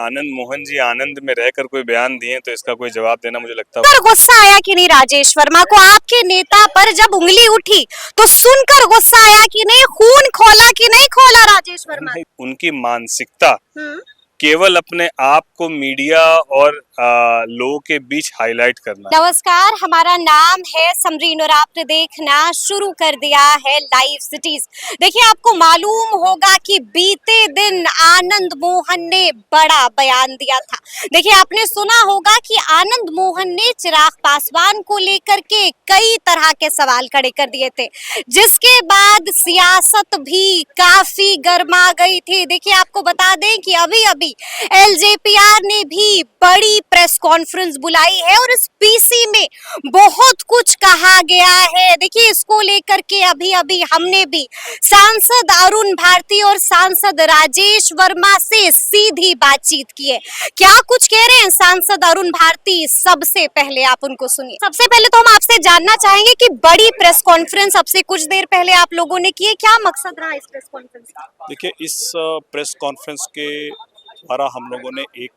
आनंद मोहन जी आनंद में रहकर कोई बयान दिए तो इसका कोई जवाब देना मुझे लगता पर गुस्सा आया कि नहीं राजेश वर्मा को? आपके नेता पर जब उंगली उठी तो सुनकर गुस्सा आया कि नहीं? खून खोला कि नहीं खोला राजेश वर्मा? है उनकी मानसिकता हम्म। केवल अपने आप को मीडिया और लोगों के बीच हाईलाइट करना। नमस्कार, हमारा नाम है समरीन और आपने देखना शुरू कर दिया है लाइव सिटीज। देखिए, आपको मालूम होगा कि बीते दिन आनंद मोहन ने बड़ा बयान दिया था। देखिए, आपने सुना होगा कि आनंद मोहन ने चिराग पासवान को लेकर के कई तरह के सवाल खड़े कर दिए थे, जिसके बाद सियासत भी काफी गर्मा गई थी। देखिए, आपको बता दें कि अभी अभी एलजेपीआर ने भी बड़ी प्रेस कॉन्फ्रेंस बुलाई है और इस पीसी में बहुत कुछ कहा गया है। देखिए, इसको लेकर के अभी अभी हमने भी सांसद अरुण भारती और सांसद राजेश वर्मा से सीधी बातचीत की है। क्या कुछ कह रहे हैं सांसद अरुण भारती, सबसे पहले आप उनको सुनिए। सबसे पहले तो हम आपसे जानना चाहेंगे कि बड़ी प्रेस कॉन्फ्रेंस अब से कुछ देर पहले आप लोगों ने की है, क्या मकसद रहा इस प्रेस कॉन्फ्रेंस का? देखिए, इस प्रेस कॉन्फ्रेंस के द्वारा हम लोगों ने एक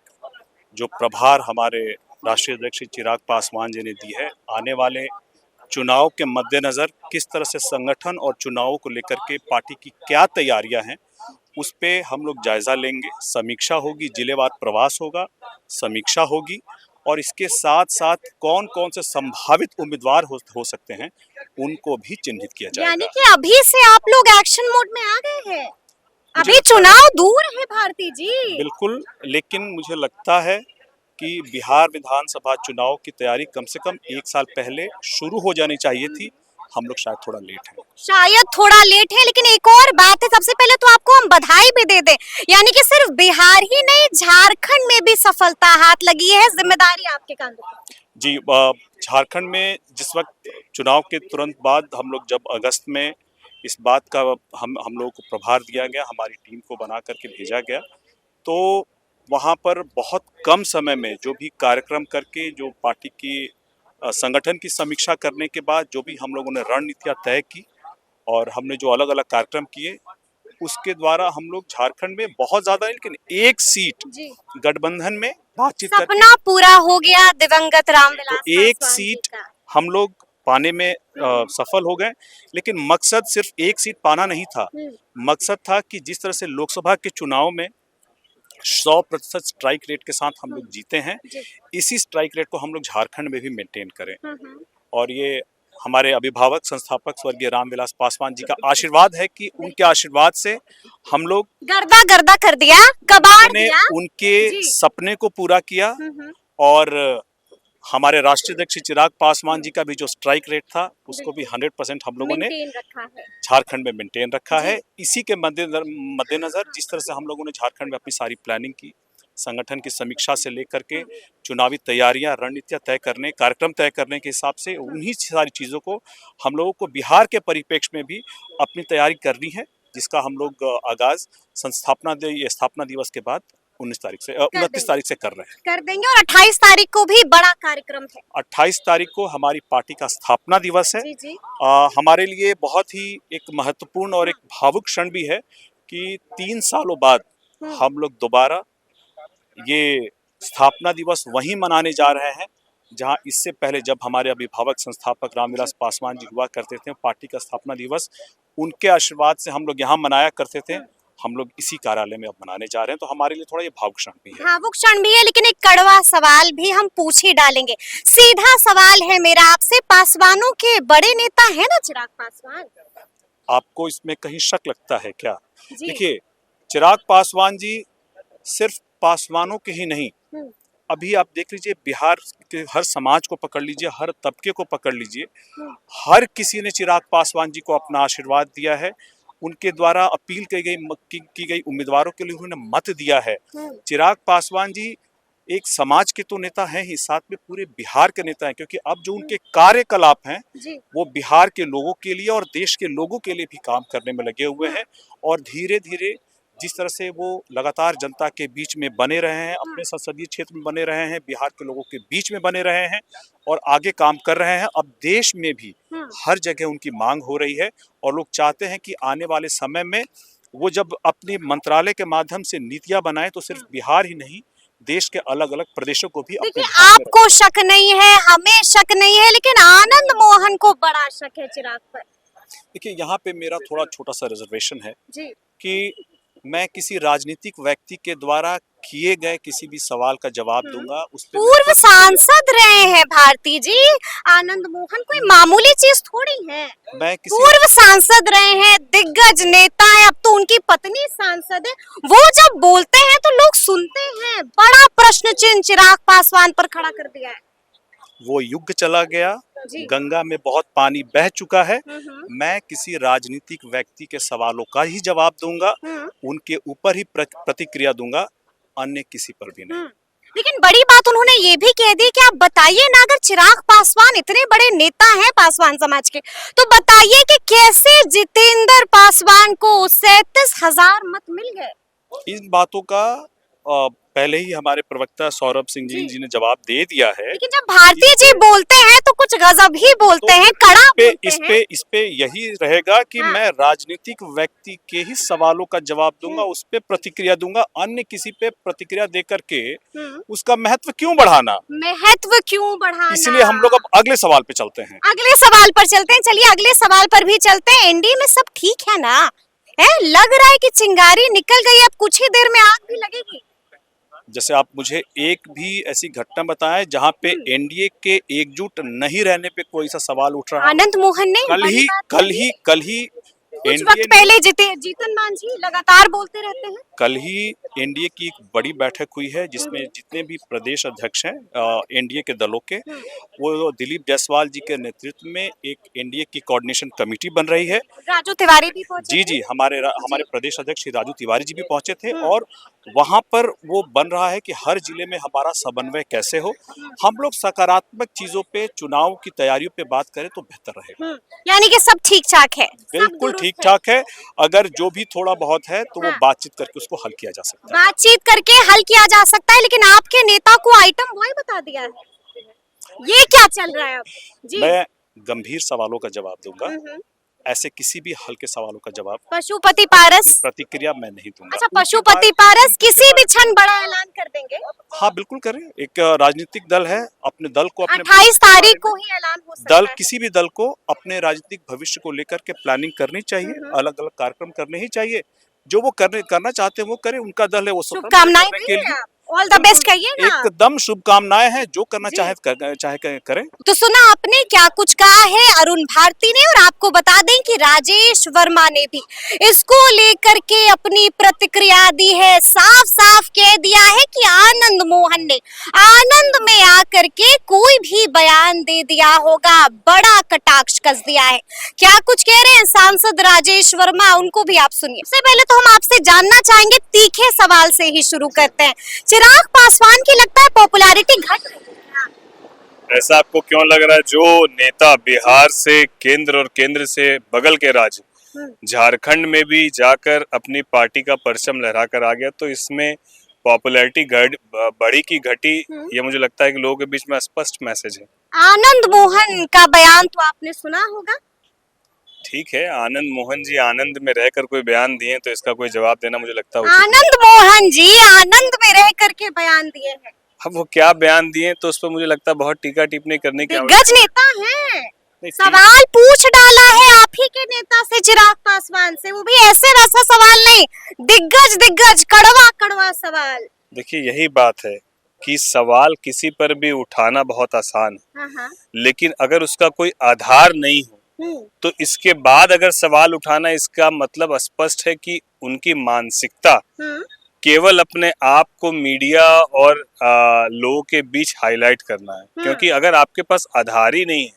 जो प्रभार हमारे राष्ट्रीय अध्यक्ष चिराग पासवान जी ने दी है, आने वाले चुनाव के मद्देनजर किस तरह से संगठन और चुनावों को लेकर के पार्टी की क्या तैयारियां हैं, उस पे हम लोग जायजा लेंगे। समीक्षा होगी, जिलेवार प्रवास होगा, समीक्षा होगी और इसके साथ साथ कौन कौन से संभावित उम्मीदवार हो सकते हैं उनको भी चिन्हित किया जाएगा। यानी कि अभी से आप लोग एक्शन मोड में आ गए हैं? अभी चुनाव दूर है भारती जी। बिल्कुल, लेकिन मुझे लगता है कि बिहार विधानसभा चुनाव की तैयारी कम से कम 1 साल पहले शुरू हो जानी चाहिए थी। हम लोग शायद थोड़ा लेट हैं। शायद थोड़ा लेट है, लेकिन एक और बात है, सबसे पहले तो आपको हम बधाई भी दे दें। यानी कि सिर्फ बिहार ही नहीं, झारखंड में भी सफलता हाथ लगी है, जिम्मेदारी आपके कंधों पर। जी, झारखंड में जिस वक्त चुनाव के तुरंत बाद हम लोग जब अगस्त में इस बात का हम लोगों को प्रभार दिया गया, हमारी टीम को बना करके भेजा गया, तो वहाँ पर बहुत कम समय में जो भी कार्यक्रम करके जो पार्टी की संगठन की समीक्षा करने के बाद जो भी हम लोगों ने रणनीतियाँ तय की और हमने जो अलग अलग कार्यक्रम किए, उसके द्वारा हम लोग झारखंड में बहुत ज्यादा, लेकिन एक सीट गठबंधन में बातचीत करके सपना पूरा हो गया दिवंगत रामविलास तो एक पासवान जी सीट का। हम लोग पाने में सफल हो गए। लेकिन मकसद सिर्फ एक सीट पाना नहीं था, मकसद था कि जिस तरह से लोकसभा के चुनाव में 100% स्ट्राइक रेट के साथ हम लोग जीते हैं, इसी स्ट्राइक रेट को हम लोग झारखंड में भी मेंटेन करें। और ये हमारे अभिभावक संस्थापक स्वर्गीय रामविलास पासवान जी का आशीर्वाद है कि उनके आशीर्वाद से हम लोग गर्दा गर्दा कर दिया, कबाड़ दिया, उनके सपने को पूरा किया। और हमारे राष्ट्रीय अध्यक्ष चिराग पासवान जी का भी जो स्ट्राइक रेट था उसको भी 100% हम लोगों ने झारखंड में मेंटेन रखा है। इसी के मद्देनजर जिस तरह से हम लोगों ने झारखंड में अपनी सारी प्लानिंग की, संगठन की समीक्षा से लेकर के चुनावी तैयारियां, रणनीतियां तय करने, कार्यक्रम तय करने के हिसाब से उन्हीं सारी चीज़ों को हम लोगों को बिहार के परिप्रेक्ष्य में भी अपनी तैयारी करनी है, जिसका हम लोग आगाज स्थापना दिवस के बाद 29 तारीख से कर रहे हैं। कर देंगे। और 28 तारीख को भी बड़ा कार्यक्रम है। 28 तारीख को हमारी पार्टी का स्थापना दिवस है। जी। हमारे लिए बहुत ही एक महत्वपूर्ण और एक भावुक क्षण भी है कि 3 सालों बाद हम लोग दोबारा ये स्थापना दिवस वहीं मनाने जा रहे हैं जहां इससे पहले जब हमारे अभिभावक संस्थापक रामविलास पासवान जी हुआ करते थे, पार्टी का स्थापना दिवस उनके आशीर्वाद से हम लोग यहाँ मनाया करते थे। हम लोग इसी कार्यालय में अब मनाने जा रहे हैं, तो हमारे लिए थोड़ा ये भावुक क्षण भी है। भावुक क्षण भी है, लेकिन एक कड़वा सवाल भी हम पूछ ही डालेंगे। सीधा सवाल है मेरा आपसे, पासवानों के बड़े नेता है ना चिराग पासवान? आपको इसमें कहीं शक लगता है क्या? देखिए, चिराग पासवान जी सिर्फ पासवानों के ही नहीं, अभी आप देख लीजिए बिहार के हर समाज को पकड़ लीजिए, हर तबके को पकड़ लीजिए, हर किसी ने चिराग पासवान जी को अपना आशीर्वाद दिया है। उनके द्वारा अपील की गई उम्मीदवारों के लिए उन्होंने मत दिया है। चिराग पासवान जी एक समाज के तो नेता हैं ही, साथ में पूरे बिहार के नेता हैं, क्योंकि अब जो उनके कार्यकलाप हैं वो बिहार के लोगों के लिए और देश के लोगों के लिए भी काम करने में लगे हुए हैं। और धीरे धीरे जिस तरह से वो लगातार जनता के बीच में बने रहे हैं, अपने संसदीय क्षेत्र में बने रहे हैं, बिहार के लोगों के बीच में बने रहे हैं और आगे काम कर रहे हैं, अब देश में भी हर जगह उनकी मांग हो रही है। और लोग चाहते हैं कि आने वाले समय में वो जब अपने मंत्रालय के माध्यम से नीतियां बनाएं तो सिर्फ बिहार ही नहीं, देश के अलग अलग प्रदेशों को भी अपने देखिए ध्यान में आपको शक नहीं है, हमें शक नहीं है, लेकिन आनंद मोहन को बड़ा शक है चिराग पर। देखिए यहाँ पे मेरा थोड़ा छोटा सा रिजर्वेशन है जी कि मैं किसी राजनीतिक व्यक्ति के द्वारा किए गए किसी भी सवाल का जवाब दूंगा उस पे पूर्व सांसद रहे हैं भारती जी, आनंद मोहन कोई मामूली चीज थोड़ी है। मैं किसी पूर्व सांसद रहे हैं, दिग्गज नेता है, अब तो उनकी पत्नी सांसद है। वो जब बोलते हैं तो लोग सुनते हैं। बड़ा प्रश्न चिन्ह चिराग पासवान पर खड़ा कर दिया है। वो युग चला गया, जी। गंगा में बहुत पानी बह चुका है। मैं किसी राजनीतिक व्यक्ति के सवालों का ही जवाब दूंगा, उनके ऊपर ही प्रतिक्रिया दूंगा, अन्य किसी पर भी नहीं। लेकिन बड़ी बात उन्होंने ये भी कह दी कि आप बताइए ना, अगर चिराग पासवान इतने बड़े नेता हैं पासवान समाज के, तो बताइए कि कैसे जितेंद्र पासवान को 37,000 मत मिल गए। इन बातों का पहले ही हमारे प्रवक्ता सौरभ सिंह जी ने जवाब दे दिया है। लेकिन जब भारती जी बोलते हैं तो कुछ गजब ही बोलते हैं, कड़ा बोलते हैं। इस पे यही रहेगा कि हाँ। मैं राजनीतिक व्यक्ति के ही सवालों का जवाब दूंगा, उस पे प्रतिक्रिया दूंगा, अन्य किसी पे प्रतिक्रिया दे करके उसका महत्व क्यों बढ़ाना। इसलिए हम लोग अब अगले सवाल पे चलते हैं। अगले सवाल पर चलते हैं। चलिए अगले सवाल पर भी चलते हैं। एनडीए में सब ठीक है ना? लग रहा है कि चिंगारी निकल गई, अब कुछ ही देर में आग भी लगेगी। जैसे आप मुझे एक भी ऐसी घटना बताएं जहां पे एनडीए के एकजुट नहीं रहने पे कोई सा सवाल उठ रहा है। आनंद मोहन ने कल ही कुछ वक्त पहले जीतन मांझी लगातार बोलते रहते हैं। कल ही एनडीए की एक बड़ी बैठक हुई है जिसमें जितने भी प्रदेश अध्यक्ष हैं एनडीए के दलों के, वो दिलीप जायसवाल जी के नेतृत्व में एक एनडीए की कोऑर्डिनेशन कमेटी बन रही है। राजू तिवारी भी पहुंचे। जी हमारे प्रदेश अध्यक्ष श्री राजू तिवारी जी भी पहुंचे थे और वहां पर वो बन रहा है कि हर जिले में हमारा समन्वय कैसे हो। हम लोग सकारात्मक चीजों पे, चुनाव की तैयारियों पे बात करें तो बेहतर रहेगा। यानी कि सब ठीक ठाक है। बिल्कुल ठीक ठाक है। अगर जो भी थोड़ा बहुत है तो वो बातचीत करके उसको हल किया जा सकता है। बातचीत करके हल किया जा सकता है, लेकिन आपके नेता को आइटम बॉय बता दिया है। ये क्या चल रहा है अब? जी। मैं गंभीर सवालों का जवाब दूंगा, ऐसे किसी भी हल्के सवालों का जवाब, पशुपति पारस प्रतिक्रिया मैं नहीं दूंगा। अच्छा, पशुपति पारस किसी भी क्षण बड़ा ऐलान कर देंगे? हाँ बिल्कुल करें। एक राजनीतिक दल है, अपने दल को 28 तारीख को ही ऐलान हो सकता है। किसी भी दल को अपने राजनीतिक भविष्य को लेकर के प्लानिंग करनी चाहिए, अलग अलग कार्यक्रम करने ही चाहिए। जो वो करना चाहते हैं वो करें, उनका दल है, वो शुभकामनाएं के लिए ऑल द बेस्ट कहिए ना। एकदम शुभकामनाएं हैं, जो करना चाहे करें। तो सुना आपने क्या कुछ कहा है अरुण भारती ने, और आपको बता दें कि राजेश वर्मा ने भी इसको लेकर के अपनी प्रतिक्रिया दी है। साफ साफ कह दिया है कि आनंद मोहन ने आनंद में आकर के कोई भी बयान दे दिया होगा, बड़ा कटाक्ष कस दिया है। क्या कुछ कह रहे हैं सांसद राजेश वर्मा, उनको भी आप सुनिए। सबसे पहले तो हम आपसे जानना चाहेंगे, तीखे सवाल से ही शुरू करते हैं। चिराग पासवान की लगता है पॉपुलैरिटी घट रही है। ऐसा आपको क्यों लग रहा है? जो नेता बिहार से केंद्र और केंद्र से बगल के राज्य झारखंड में भी जाकर अपनी पार्टी का परचम लहरा कर आ गया, तो इसमें पॉपुलैरिटी बढ़ी की घटी, ये मुझे लगता है कि लोगों के बीच में स्पष्ट मैसेज है। आनंद मोहन का बयान तो आपने सुना होगा। ठीक है, आनंद मोहन जी आनंद में रहकर कोई बयान दिए तो इसका कोई जवाब देना मुझे लगता है। आनंद मोहन जी आनंद में रह करके बयान दिए हैं। अब वो क्या बयान दिए तो उस पर मुझे लगता है बहुत टीका टिप्पणी करने की दिग्गज नेता हैं, सवाल पूछ डाला है आप ही के नेता से, चिराग पासवान से, वो भी ऐसे वैसा सवाल नहीं, दिग्गज कड़वा सवाल। देखिए यही बात है कि सवाल किसी पर भी उठाना बहुत आसान है, लेकिन अगर उसका कोई आधार नहीं हो तो इसके बाद अगर सवाल उठाना, इसका मतलब स्पष्ट है कि उनकी मानसिकता केवल अपने आप को मीडिया और लोगों के बीच हाईलाइट करना है। क्योंकि अगर आपके पास आधार ही नहीं है,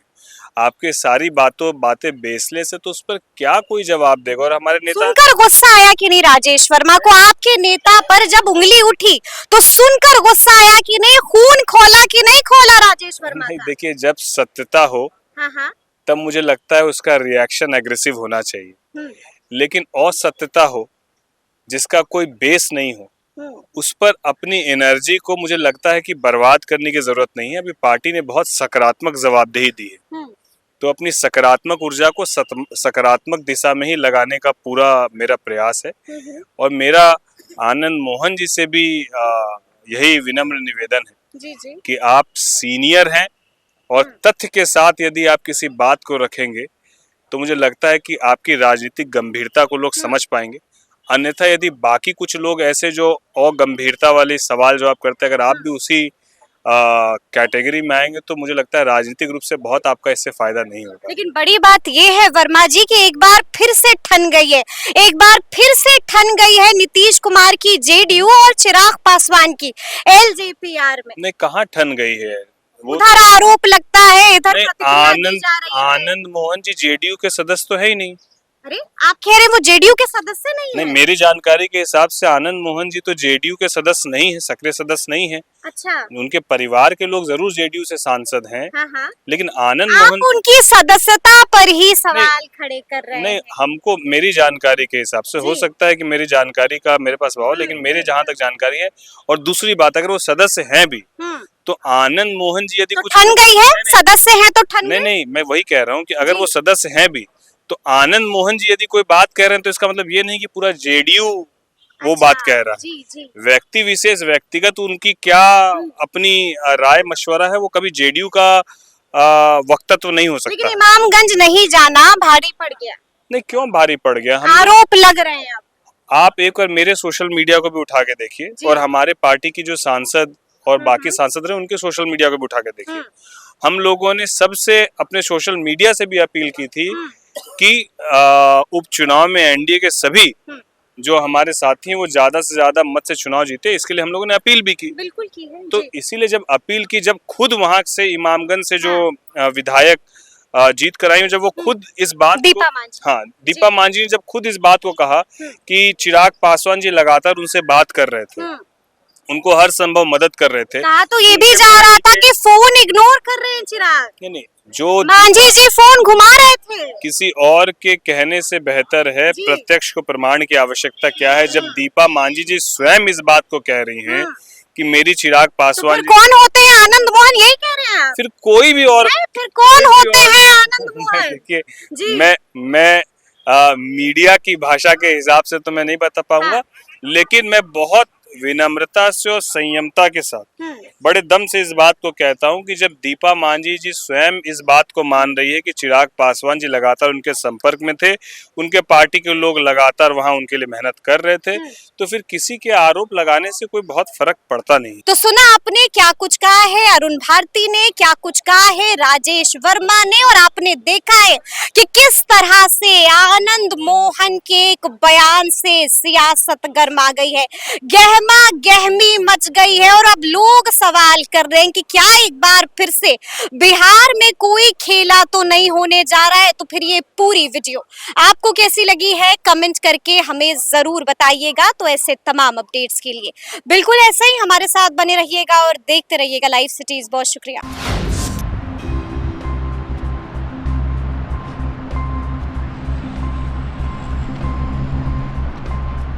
आपके सारी बातें बेसलेस है, तो उस पर क्या कोई जवाब देगा। और हमारे नेता, सुनकर गुस्सा आया कि नहीं राजेश वर्मा को? आपके नेता पर जब उंगली उठी तो सुनकर गुस्सा आया कि नहीं? खून खोला कि नहीं खोला राजेश वर्मा का? देखिए जब सत्यता हो तब मुझे लगता है उसका रिएक्शन एग्रेसिव होना चाहिए, लेकिन असत्यता हो जिसका कोई बेस नहीं हो, उस पर अपनी एनर्जी को मुझे लगता है कि बर्बाद करने की जरूरत नहीं है। अभी पार्टी ने बहुत सकारात्मक जवाबदेही दी है, तो अपनी सकारात्मक ऊर्जा को सकारात्मक दिशा में ही लगाने का पूरा मेरा प्रयास है। और मेरा आनंद मोहन जी से भी यही विनम्र निवेदन है जी जी। कि आप सीनियर हैं और तथ्य के साथ यदि आप किसी बात को रखेंगे तो मुझे लगता है कि आपकी राजनीतिक गंभीरता को लोग समझ पाएंगे। अन्यथा यदि बाकी कुछ लोग ऐसे जो और गंभीरता वाले सवाल जो आप करते हैं, अगर आप भी उसी कैटेगरी में आएंगे तो मुझे लगता है राजनीतिक रूप से बहुत आपका इससे फायदा नहीं होगा। लेकिन बड़ी बात ये है वर्मा जी कि एक बार फिर से ठन गई है, एक बार फिर से ठन गई है नीतीश कुमार की जेडीयू और चिराग पासवान की एलजेपीआर में। नहीं, कहाँ ठन गई है वो? उधर आरोप लगता है, इधर नहीं, प्रतिक्रिया दी जा रही है। आनंद मोहन जी जेडीयू के सदस्य तो है ही नहीं। अरे आप कह रहे हैं वो जेडीयू के सदस्य नहीं है? नहीं, मेरी जानकारी के हिसाब से आनंद मोहन जी तो जेडीयू के सदस्य नहीं है, सक्रिय सदस्य नहीं है। अच्छा। उनके परिवार के लोग जरूर जेडीयू से सांसद हैं, हाँ। लेकिन आनंद आप मोहन उनकी सदस्यता पर ही सवाल खड़े कर रहे नहीं, हैं। हमको मेरी जानकारी के हिसाब से हो जी। सकता है कि मेरी जानकारी का मेरे पास भाव, लेकिन मेरे जहां तक जानकारी है। और दूसरी बात, अगर वो सदस्य हैं भी तो आनंद मोहन जी यदि तो कुछ ठन गई है, सदस्य हैं तो ठन नहीं गई। नहीं, मैं वही कह रहा हूँ कि अगर जी। वो सदस्य हैं भी तो आनंद मोहन जी यदि कोई बात कह रहे हैं तो इसका मतलब ये नहीं कि पूरा जेडीयू वो बात कह रहा है। जी जी। व्यक्ति विशेष व्यक्तिगत उनकी क्या अपनी राय मशवरा है, वो कभी जेडीयू का वक्तत्व नहीं हो लेकिन सकता। इमामगंज नहीं जाना भारी पड़ गया। नहीं, क्यों भारी पड़ गया? आरोप लग रहे हैं अब। आप एक बार मेरे सोशल मीडिया को भी उठा के देखिए और हमारे पार्टी की जो सांसद और बाकी सांसद रहे उनके सोशल मीडिया को भी उठा के देखिए। हम लोगों ने सबसे अपने सोशल मीडिया से भी अपील की थी कि उपचुनाव में एनडीए के सभी जो हमारे साथी हैं वो ज्यादा से ज्यादा मत से चुनाव जीते, इसके लिए हम लोगों ने अपील भी की। बिल्कुल की है। तो इसीलिए जब अपील की, जब खुद वहां से इमामगंज से जो विधायक जीत कर आई, जब वो खुद इस बात दीपा को मांझी। हाँ, दीपा मांझी ने जब खुद इस बात को कहा कि चिराग पासवान जी लगातार उनसे बात कर रहे थे, उनको हर संभव मदद कर रहे थे। कहा तो ये भी जा रहा था कि फोन इग्नोर कर रहे हैं चिराग। नहीं, जो मांझी जी फोन घुमा रहे थे। किसी और के कहने से बेहतर है प्रत्यक्ष को प्रमाण की आवश्यकता क्या है। जब दीपा मांझी जी स्वयं इस बात को कह रही हैं कि मेरी चिराग पासवान तो फिर कौन होते हैं आनंद मोहन, यही कह रहे हैं आप? फिर कोई भी और फिर कौन होते हैं आनंद मोहन? देखिए, मैं मीडिया की भाषा के हिसाब से तो मैं नहीं बता पाऊंगा, लेकिन मैं बहुत विनम्रता से और संयमता के साथ बड़े दम से इस बात को कहता हूं कि जब दीपा मांझी जी स्वयं इस बात को मान रही है कि चिराग पासवान जी लगातार उनके संपर्क में थे, उनके पार्टी के लोग लगातार वहां उनके लिए मेहनत कर रहे थे, तो फिर किसी के आरोप लगाने से कोई बहुत फर्क पड़ता नहीं। तो सुना आपने क्या कुछ कहा है अरुण भारती ने, क्या कुछ कहा है राजेश वर्मा ने, और आपने देखा है कि किस तरह से आनंद मोहन के एक बयान से सियासत गर्मा गई है, गहमा गहमी मच गई है। और अब लोग सवाल कर रहे हैं कि क्या एक बार फिर से बिहार में कोई खेला तो नहीं होने जा रहा है? तो फिर ये पूरी वीडियो आपको कैसी लगी है कमेंट करके हमें जरूर बताइएगा। तो ऐसे तमाम अपडेट्स के लिए बिल्कुल ऐसे ही हमारे साथ बने रहिएगा और देखते रहिएगा लाइव सिटीज। बहुत शुक्रिया।